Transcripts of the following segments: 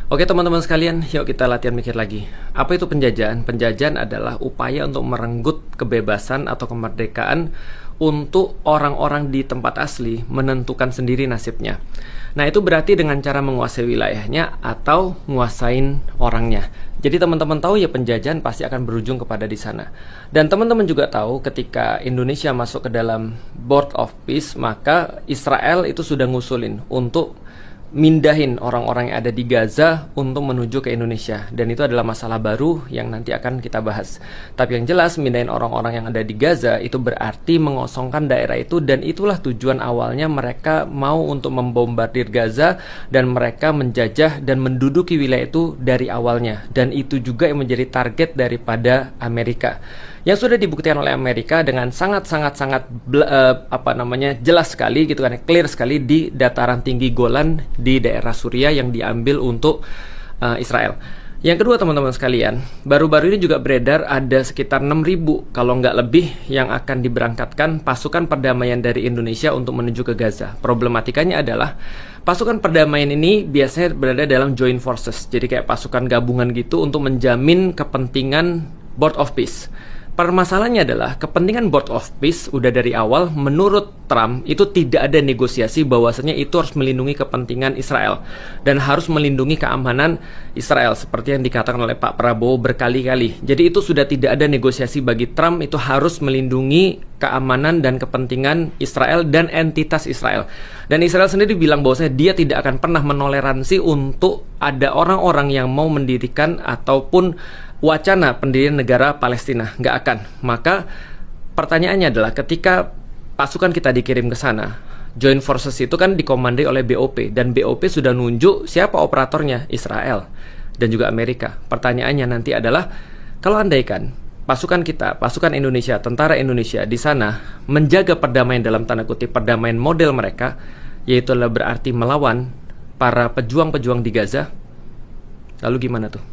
Oke teman-teman sekalian, yuk kita latihan mikir lagi. Apa itu penjajahan? Penjajahan adalah upaya untuk merenggut kebebasan atau kemerdekaan untuk orang-orang di tempat asli menentukan sendiri nasibnya. Nah itu berarti dengan cara menguasai wilayahnya atau nguasain orangnya. Jadi teman-teman tahu ya penjajahan pasti akan berujung kepada di sana. Dan teman-teman juga tahu ketika Indonesia masuk ke dalam Board of Peace, maka Israel itu sudah ngusulin untuk mindahin orang-orang yang ada di Gaza untuk menuju ke Indonesia, dan itu adalah masalah baru yang nanti akan kita bahas. Tapi yang jelas mindahin orang-orang yang ada di Gaza itu berarti mengosongkan daerah itu, dan itulah tujuan awalnya mereka mau untuk membombardir Gaza dan mereka menjajah dan menduduki wilayah itu dari awalnya, dan itu juga yang menjadi target daripada Amerika. Yang sudah dibuktikan oleh Amerika dengan sangat jelas sekali gitu kan, clear sekali di dataran tinggi Golan di daerah Suriah yang diambil untuk Israel. Yang kedua teman-teman sekalian, baru-baru ini juga beredar ada sekitar 6.000 kalau nggak lebih yang akan diberangkatkan pasukan perdamaian dari Indonesia untuk menuju ke Gaza. Problematikanya adalah pasukan perdamaian ini biasanya berada dalam joint forces, jadi kayak pasukan gabungan gitu untuk menjamin kepentingan Board of Peace. Permasalahannya adalah kepentingan Board of Peace udah dari awal menurut Trump itu tidak ada negosiasi bahwasanya itu harus melindungi kepentingan Israel dan harus melindungi keamanan Israel seperti yang dikatakan oleh Pak Prabowo berkali-kali. Jadi itu sudah tidak ada negosiasi bagi Trump, itu harus melindungi keamanan dan kepentingan Israel dan entitas Israel. Dan Israel sendiri bilang bahwasanya dia tidak akan pernah menoleransi untuk ada orang-orang yang mau mendirikan ataupun wacana pendirian negara Palestina, nggak akan. Maka pertanyaannya adalah ketika pasukan kita dikirim ke sana, Joint Forces itu kan dikomandai oleh BOP, dan BOP sudah nunjuk siapa operatornya, Israel dan juga Amerika. Pertanyaannya nanti adalah kalau andaikan pasukan kita, pasukan Indonesia, tentara Indonesia di sana menjaga perdamaian dalam tanda kutip perdamaian model mereka, yaitu adalah berarti melawan para pejuang-pejuang di Gaza, lalu gimana tuh?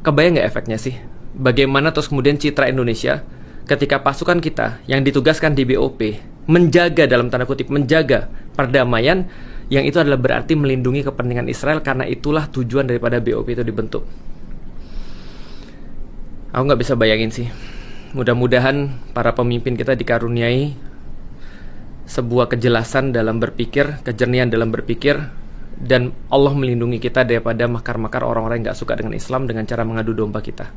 Kebayang nggak efeknya sih? Bagaimana terus kemudian citra Indonesia ketika pasukan kita yang ditugaskan di BOP menjaga dalam tanda kutip menjaga perdamaian yang itu adalah berarti melindungi kepentingan Israel, karena itulah tujuan daripada BOP itu dibentuk. Aku nggak bisa bayangin sih. Mudah-mudahan para pemimpin kita dikaruniai sebuah kejelasan dalam berpikir, kejernihan dalam berpikir, dan Allah melindungi kita daripada makar-makar orang-orang yang gak suka dengan Islam dengan cara mengadu domba kita.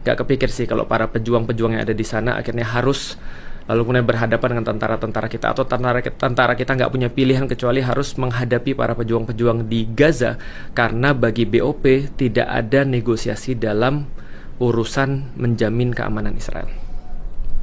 Gak kepikir sih kalau para pejuang-pejuang yang ada di sana akhirnya harus lalu kemudian berhadapan dengan tentara-tentara kita, atau tentara kita gak punya pilihan kecuali harus menghadapi para pejuang-pejuang di Gaza, karena bagi BOP tidak ada negosiasi dalam urusan menjamin keamanan Israel.